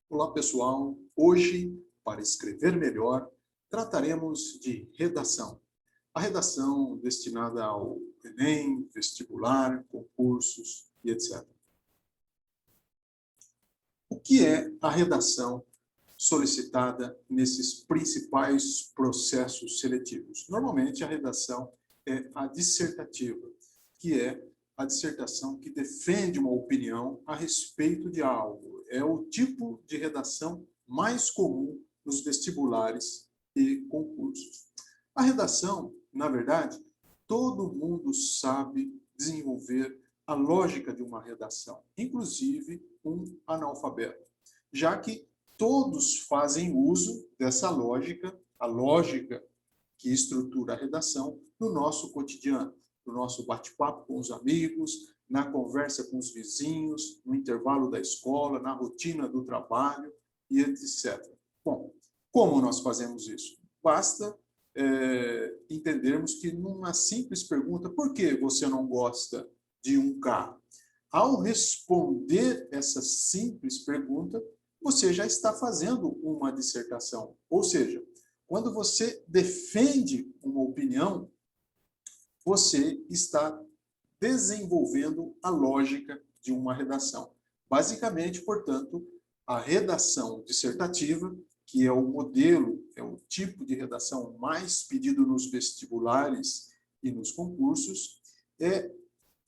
Olá, pessoal. Hoje, para escrever melhor, trataremos de redação. A redação destinada ao Enem, vestibular, concursos e etc. O que é a redação solicitada nesses principais processos seletivos? Normalmente, a redação é a dissertativa, que é a dissertação que defende uma opinião a respeito de algo. É o tipo de redação mais comum nos vestibulares e concursos. A redação, na verdade, todo mundo sabe desenvolver a lógica de uma redação, inclusive um analfabeto, já que todos fazem uso dessa lógica, a lógica que estrutura a redação, no nosso cotidiano, no nosso bate-papo com os amigos, na conversa com os vizinhos, no intervalo da escola, na rotina do trabalho e etc. Bom, como nós fazemos isso? Basta entendermos que numa simples pergunta, por que você não gosta de um carro? Ao responder essa simples pergunta, você já está fazendo uma dissertação. Ou seja, quando você defende uma opinião, você está desenvolvendo a lógica de uma redação. Basicamente, portanto, a redação dissertativa, que é o modelo, é o tipo de redação mais pedido nos vestibulares e nos concursos, é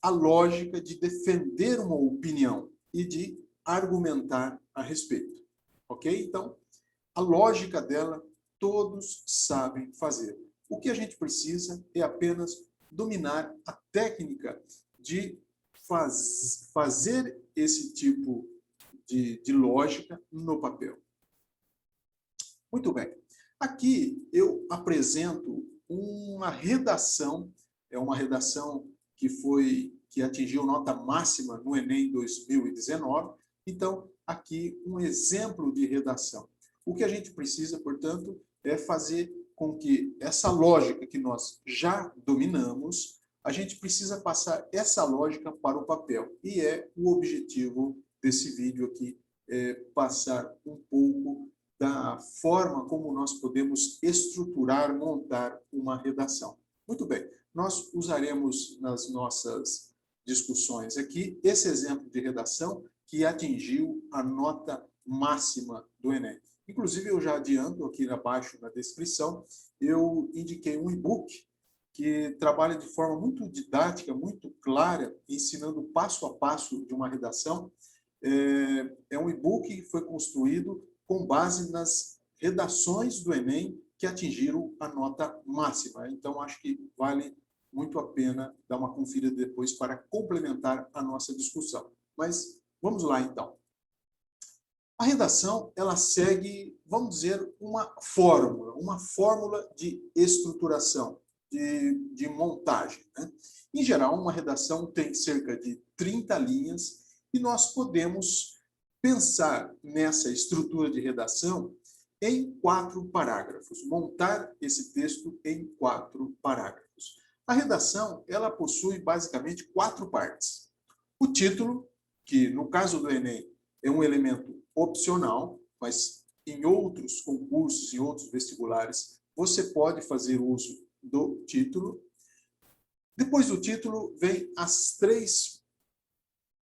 a lógica de defender uma opinião e de argumentar a respeito. Ok? Então, a lógica dela, todos sabem fazer. O que a gente precisa é apenas dominar a técnica de fazer esse tipo de lógica no papel. Muito bem. Aqui eu apresento uma redação, é uma redação que atingiu nota máxima no Enem 2019. Então, aqui um exemplo de redação. O que a gente precisa, portanto, é fazer com que essa lógica que nós já dominamos, a gente precisa passar essa lógica para o papel. E é o objetivo desse vídeo aqui, passar um pouco da forma como nós podemos estruturar, montar uma redação. Muito bem, nós usaremos nas nossas discussões aqui esse exemplo de redação que atingiu a nota máxima do Enem. Inclusive, eu já adianto aqui abaixo na descrição, eu indiquei um e-book que trabalha de forma muito didática, muito clara, ensinando passo a passo de uma redação. É um e-book que foi construído com base nas redações do Enem que atingiram a nota máxima. Então, acho que vale muito a pena dar uma conferida depois para complementar a nossa discussão. Mas vamos lá, então. A redação, ela segue, vamos dizer, uma fórmula de estruturação, de montagem, né? Em geral, uma redação tem cerca de 30 linhas e nós podemos pensar nessa estrutura de redação em 4 parágrafos, montar esse texto em 4 parágrafos. A redação, ela possui basicamente 4 partes. O título, que no caso do Enem é um elemento opcional, mas em outros concursos, em outros vestibulares, você pode fazer uso do título. Depois do título, vem as 3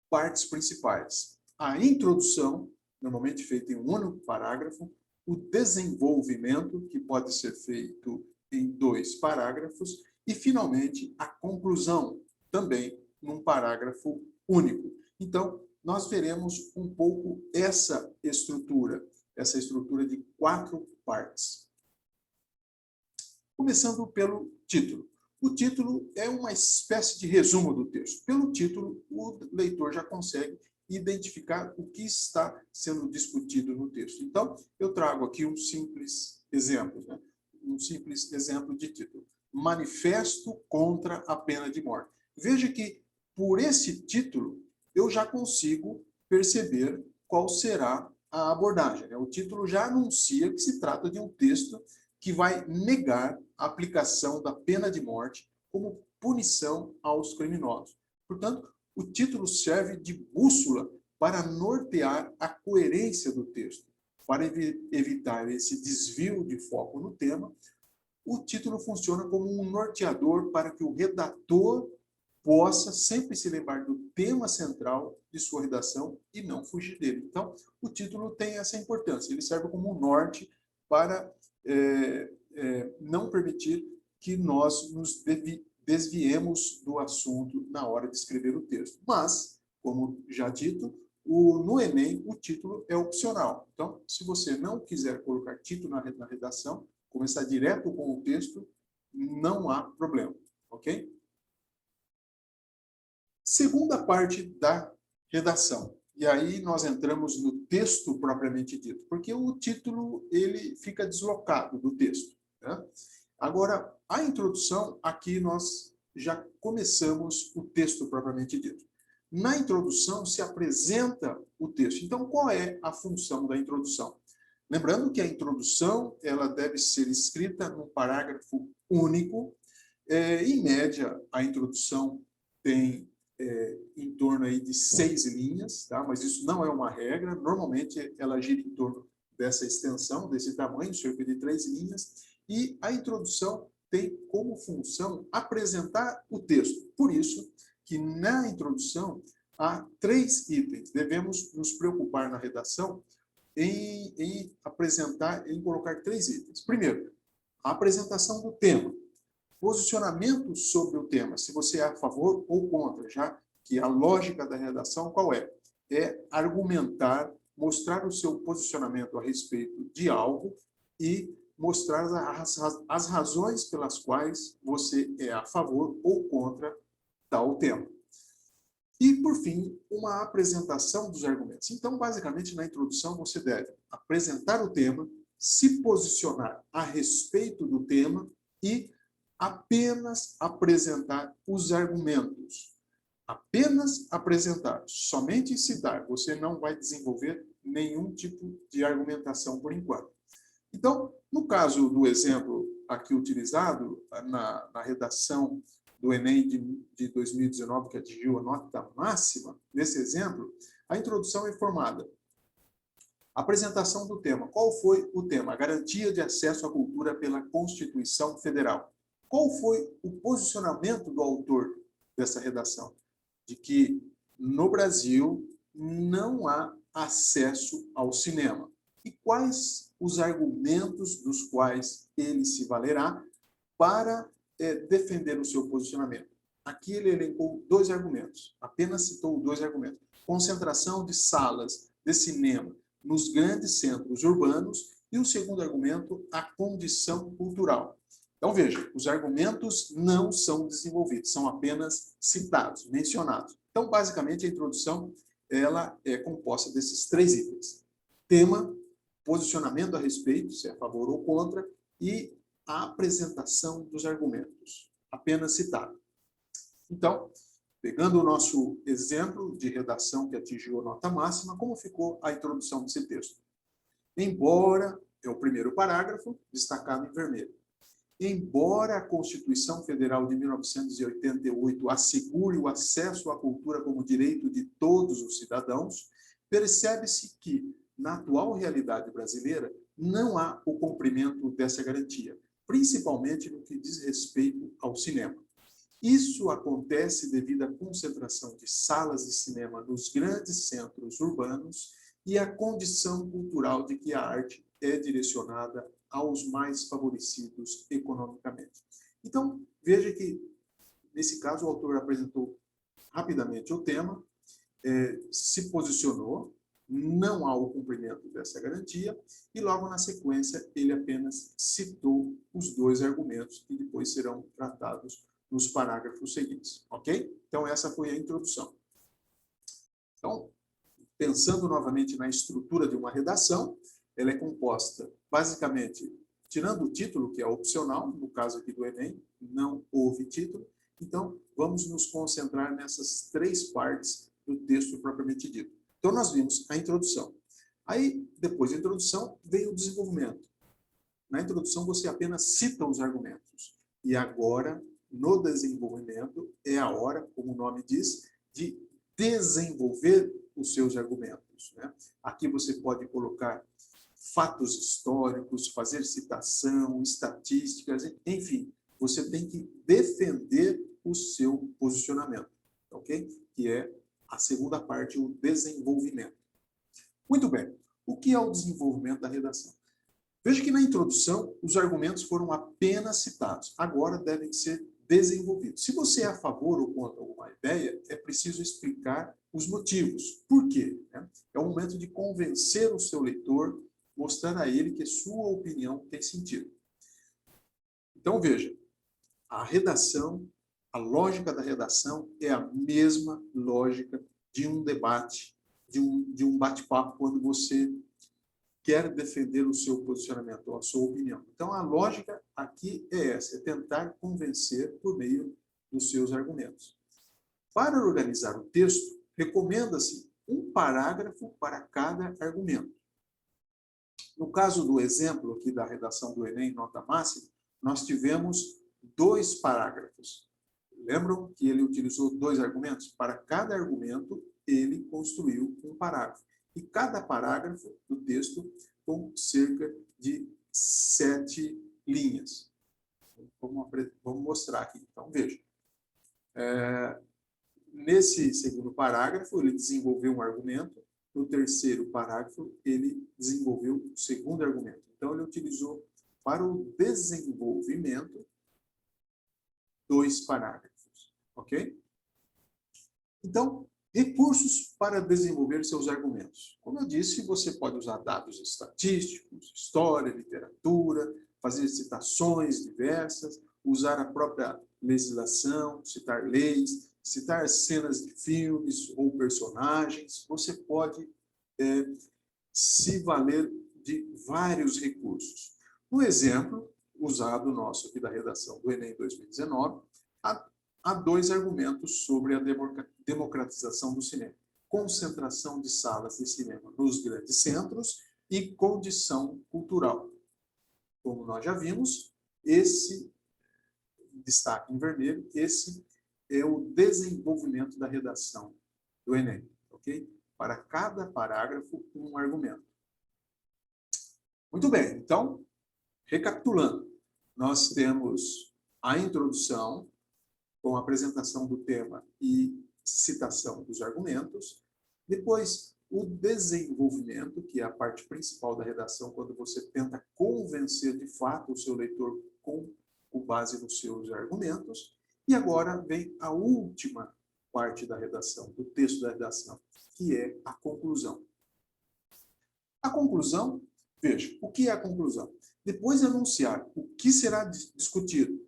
partes principais. A introdução, normalmente feita em um único parágrafo, o desenvolvimento, que pode ser feito em 2 parágrafos, e, finalmente, a conclusão, também num parágrafo único. Então, nós veremos um pouco essa estrutura de 4 partes. Começando pelo título. O título é uma espécie de resumo do texto. Pelo título, o leitor já consegue identificar o que está sendo discutido no texto. Então, eu trago aqui um simples exemplo, né? Um simples exemplo de título. Manifesto contra a pena de morte. Veja que, por esse título, eu já consigo perceber qual será a abordagem, né? O título já anuncia que se trata de um texto que vai negar a aplicação da pena de morte como punição aos criminosos. Portanto, o título serve de bússola para nortear a coerência do texto. Para evitar esse desvio de foco no tema, o título funciona como um norteador para que o redator possa sempre se lembrar do tema central de sua redação e não fugir dele. Então, o título tem essa importância, ele serve como um norte para não permitir que nós nos desviemos do assunto na hora de escrever o texto. Mas, como já dito, no Enem, o título é opcional. Então, se você não quiser colocar título na redação, começar direto com o texto, não há problema, ok? Segunda parte da redação. E aí nós entramos no texto propriamente dito, porque o título ele fica deslocado do texto, né? Agora, a introdução, aqui nós já começamos o texto propriamente dito. Na introdução se apresenta o texto. Então, qual é a função da introdução? Lembrando que a introdução ela deve ser escrita num parágrafo único. Em média, a introdução tem em torno aí de 6 linhas, tá? Mas isso não é uma regra. Normalmente, ela gira em torno dessa extensão, desse tamanho, cerca de 3 linhas. E a introdução tem como função apresentar o texto. Por isso que na introdução há 3 itens. Devemos nos preocupar na redação em apresentar, em colocar 3 itens. Primeiro, a apresentação do tema. Posicionamento sobre o tema, se você é a favor ou contra, já que a lógica da redação qual é? É argumentar, mostrar o seu posicionamento a respeito de algo e mostrar as razões pelas quais você é a favor ou contra tal tema. E, por fim, uma apresentação dos argumentos. Então, basicamente, na introdução, você deve apresentar o tema, se posicionar a respeito do tema e apenas apresentar os argumentos. Apenas apresentar, somente citar. Você não vai desenvolver nenhum tipo de argumentação por enquanto. Então, no caso do exemplo aqui utilizado, na redação do Enem de 2019, que atingiu a nota máxima, nesse exemplo, a introdução é formada. Apresentação do tema. Qual foi o tema? A garantia de acesso à cultura pela Constituição Federal. Qual foi o posicionamento do autor dessa redação? De que no Brasil não há acesso ao cinema. E quais os argumentos dos quais ele se valerá para defender o seu posicionamento? Aqui ele elencou 2 argumentos, apenas citou 2 argumentos. Concentração de salas de cinema nos grandes centros urbanos e o segundo argumento, a condição cultural. Então, veja, os argumentos não são desenvolvidos, são apenas citados, mencionados. Então, basicamente, a introdução ela é composta desses 3 itens. Tema, posicionamento a respeito, se é a favor ou contra, e a apresentação dos argumentos, apenas citado. Então, pegando o nosso exemplo de redação que atingiu a nota máxima, como ficou a introdução desse texto? Embora, é o primeiro parágrafo, destacado em vermelho. Embora a Constituição Federal de 1988 assegure o acesso à cultura como direito de todos os cidadãos, percebe-se que, na atual realidade brasileira, não há o cumprimento dessa garantia, principalmente no que diz respeito ao cinema. Isso acontece devido à concentração de salas de cinema nos grandes centros urbanos e à condição cultural de que a arte é direcionada aos mais favorecidos economicamente. Então, veja que, nesse caso, o autor apresentou rapidamente o tema, se posicionou, não há o cumprimento dessa garantia, e logo na sequência ele apenas citou os 2 argumentos que depois serão tratados nos parágrafos seguintes, ok? Então, essa foi a introdução. Então, pensando novamente na estrutura de uma redação, ela é composta, basicamente, tirando o título, que é opcional, no caso aqui do Enem, não houve título, então vamos nos concentrar nessas 3 partes do texto propriamente dito. Então, nós vimos a introdução. Aí, depois da introdução, vem o desenvolvimento. Na introdução, você apenas cita os argumentos. E agora, no desenvolvimento, é a hora, como o nome diz, de desenvolver os seus argumentos, né? Aqui você pode colocar fatos históricos, fazer citação, estatísticas, enfim, você tem que defender o seu posicionamento, ok? Que é a segunda parte, o desenvolvimento. Muito bem. O que é o desenvolvimento da redação? Veja que na introdução, os argumentos foram apenas citados. Agora devem ser desenvolvidos. Se você é a favor ou contra alguma ideia, é preciso explicar os motivos. Por quê? É o momento de convencer o seu leitor, mostrar a ele que sua opinião tem sentido. Então, veja, a redação, a lógica da redação é a mesma lógica de um debate, de um bate-papo, quando você quer defender o seu posicionamento, ou a sua opinião. Então, a lógica aqui é essa, é tentar convencer por meio dos seus argumentos. Para organizar o texto, recomenda-se um parágrafo para cada argumento. No caso do exemplo aqui da redação do Enem, nota máxima, nós tivemos 2 parágrafos. Lembram que ele utilizou 2 argumentos? Para cada argumento, ele construiu um parágrafo. E cada parágrafo do texto com cerca de 7 linhas. Vamos mostrar aqui. Então, veja. Nesse segundo parágrafo, ele desenvolveu um argumento. No terceiro parágrafo, ele desenvolveu o segundo argumento. Então, ele utilizou para o desenvolvimento 2 parágrafos. Ok? Então, recursos para desenvolver seus argumentos. Como eu disse, você pode usar dados estatísticos, história, literatura, fazer citações diversas, usar a própria legislação, citar leis, citar cenas de filmes ou personagens. Você pode se valer de vários recursos. No exemplo usado nosso aqui da redação do Enem 2019, há 2 argumentos sobre a democratização do cinema. Concentração de salas de cinema nos grandes centros e condição cultural. Como nós já vimos, esse destaque em vermelho, esse é o desenvolvimento da redação do Enem, ok? Para cada parágrafo, um argumento. Muito bem, então, recapitulando, nós temos a introdução, com a apresentação do tema e citação dos argumentos. Depois, o desenvolvimento, que é a parte principal da redação, quando você tenta convencer de fato o seu leitor com base nos seus argumentos. E agora vem a última parte da redação, do texto da redação, que é a conclusão. A conclusão, veja, o que é a conclusão? Depois de anunciar o que será discutido,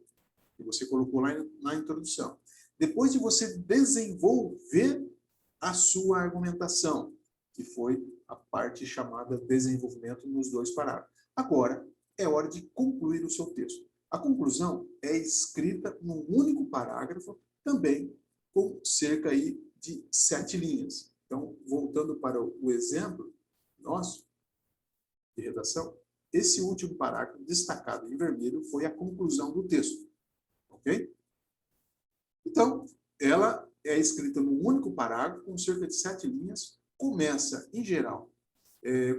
que você colocou lá na introdução. Depois de você desenvolver a sua argumentação, que foi a parte chamada desenvolvimento nos 2 parágrafos. Agora é hora de concluir o seu texto. A conclusão é escrita num único parágrafo, também com cerca aí de 7 linhas. Então, voltando para o exemplo nosso de redação, esse último parágrafo destacado em vermelho foi a conclusão do texto. Ok? Então, ela é escrita num único parágrafo, com cerca de 7 linhas, começa, em geral,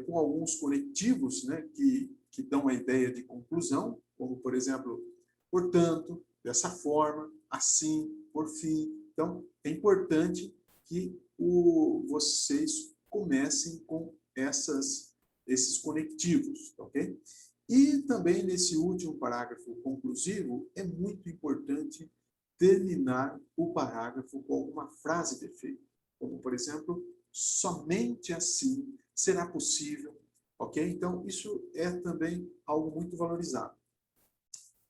com alguns conectivos, né, que dão a ideia de conclusão, como, por exemplo, portanto, dessa forma, assim, por fim. Então, é importante que vocês comecem com esses conectivos, ok? E também, nesse último parágrafo conclusivo, é muito importante terminar o parágrafo com alguma frase de efeito, como, por exemplo, somente assim será possível, ok? Então, isso é também algo muito valorizado.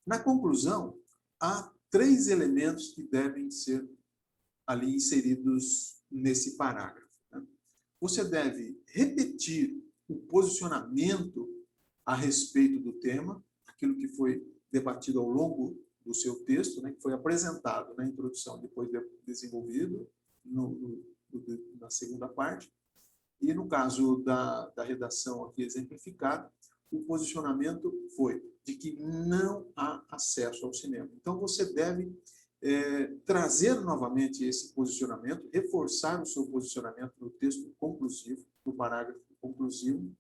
Na conclusão, há 3 elementos que devem ser ali inseridos nesse parágrafo, né? Você deve repetir o posicionamento a respeito do tema, aquilo que foi debatido ao longo do seu texto, né, que foi apresentado na introdução, depois desenvolvido na segunda parte. E no caso da redação aqui exemplificada, o posicionamento foi de que não há acesso ao cinema. Então, você deve trazer novamente esse posicionamento, reforçar o seu posicionamento no texto conclusivo, no parágrafo conclusivo,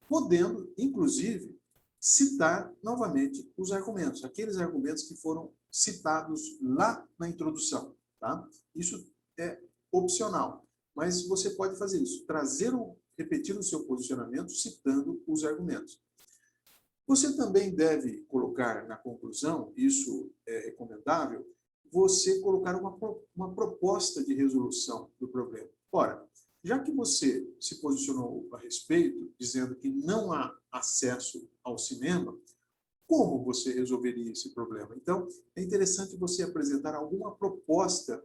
podendo, inclusive, citar novamente os argumentos, aqueles argumentos que foram citados lá na introdução. Tá? Isso é opcional, mas você pode fazer isso, repetir o seu posicionamento citando os argumentos. Você também deve colocar na conclusão, isso é recomendável, você colocar uma proposta de resolução do problema. Ora, já que você se posicionou a respeito, dizendo que não há acesso ao cinema, como você resolveria esse problema? Então, é interessante você apresentar alguma proposta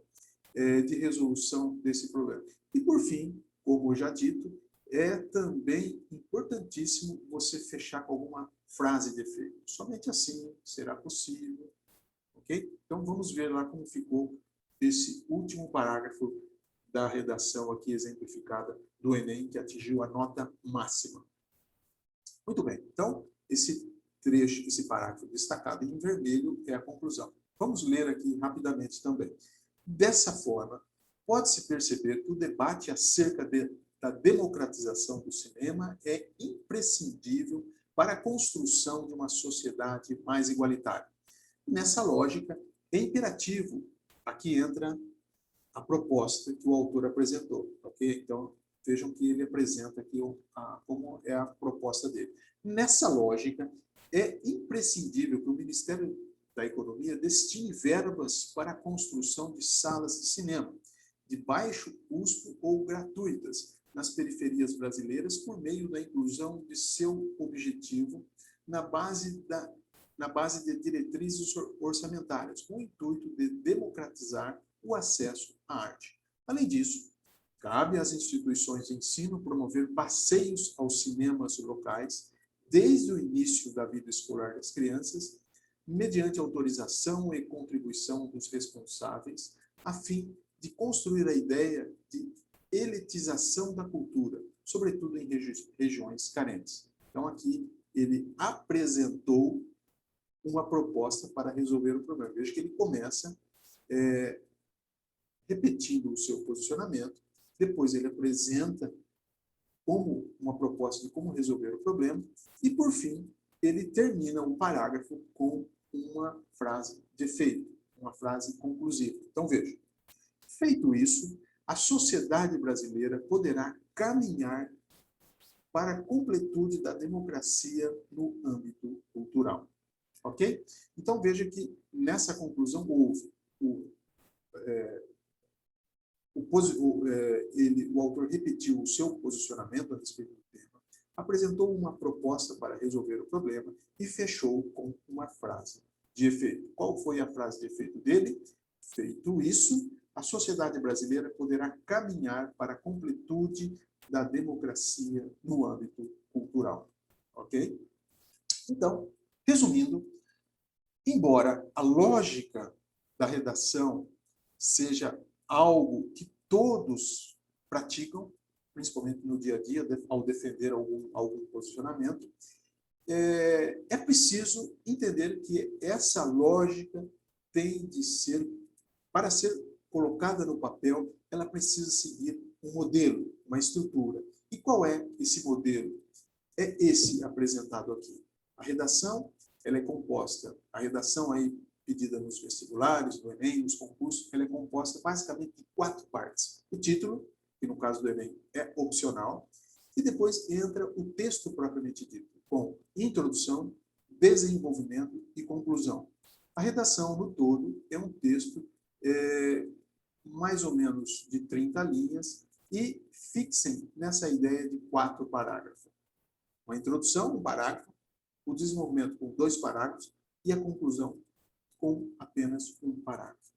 de resolução desse problema. E, por fim, como já dito, é também importantíssimo você fechar com alguma frase de efeito. Somente assim será possível. Ok? Então, vamos ver lá como ficou esse último parágrafo da redação aqui exemplificada do Enem, que atingiu a nota máxima. Muito bem. Então, esse trecho, esse parágrafo destacado em vermelho é a conclusão. Vamos ler aqui rapidamente também. Dessa forma, pode-se perceber que o debate acerca da democratização do cinema é imprescindível para a construção de uma sociedade mais igualitária. Nessa lógica, é imperativo, aqui entra a proposta que o autor apresentou, ok? Então, vejam que ele apresenta aqui como é a proposta dele. Nessa lógica, é imprescindível que o Ministério da Economia destine verbas para a construção de salas de cinema, de baixo custo ou gratuitas, nas periferias brasileiras, por meio da inclusão de seu objetivo na base de diretrizes orçamentárias, com o intuito de democratizar o acesso à arte. Além disso, cabe às instituições de ensino promover passeios aos cinemas locais desde o início da vida escolar das crianças, mediante autorização e contribuição dos responsáveis, a fim de construir a ideia de elitização da cultura, sobretudo em regiões carentes. Então, aqui ele apresentou uma proposta para resolver o problema. Veja que ele começa repetindo o seu posicionamento, depois ele apresenta como uma proposta de como resolver o problema, e, por fim, ele termina o parágrafo com uma frase de efeito, uma frase conclusiva. Então, veja, feito isso, a sociedade brasileira poderá caminhar para a completude da democracia no âmbito cultural. Ok? Então, veja que nessa conclusão houve o autor repetiu o seu posicionamento a respeito do tema, apresentou uma proposta para resolver o problema e fechou com uma frase de efeito. Qual foi a frase de efeito dele? Feito isso, a sociedade brasileira poderá caminhar para a completude da democracia no âmbito cultural. Ok? Então, resumindo, embora a lógica da redação seja algo que todos praticam, principalmente no dia a dia, ao defender algum posicionamento, é preciso entender que essa lógica tem de ser, para ser colocada no papel, ela precisa seguir um modelo, uma estrutura. E qual é esse modelo? É esse apresentado aqui. A redação, ela é composta, a redação aí pedida nos vestibulares, no Enem, nos concursos, ela é composta basicamente de 4 partes. O título, que no caso do Enem é opcional, e depois entra o texto propriamente dito, com introdução, desenvolvimento e conclusão. A redação, no todo, é um texto mais ou menos de 30 linhas e fixem nessa ideia de 4 parágrafos. Uma introdução, um parágrafo, o desenvolvimento com 2 parágrafos e a conclusão com apenas um parágrafo.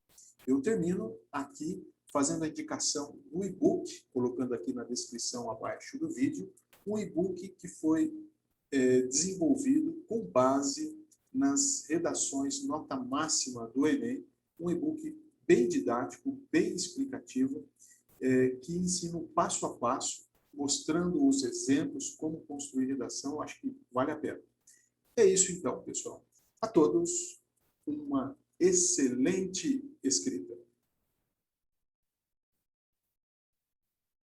Eu termino aqui fazendo a indicação do e-book, colocando aqui na descrição abaixo do vídeo, um e-book que foi desenvolvido com base nas redações nota máxima do Enem, um e-book bem didático, bem explicativo, que ensina o passo a passo, mostrando os exemplos, como construir redação, acho que vale a pena. É isso então, pessoal. A todos, uma excelente escrita.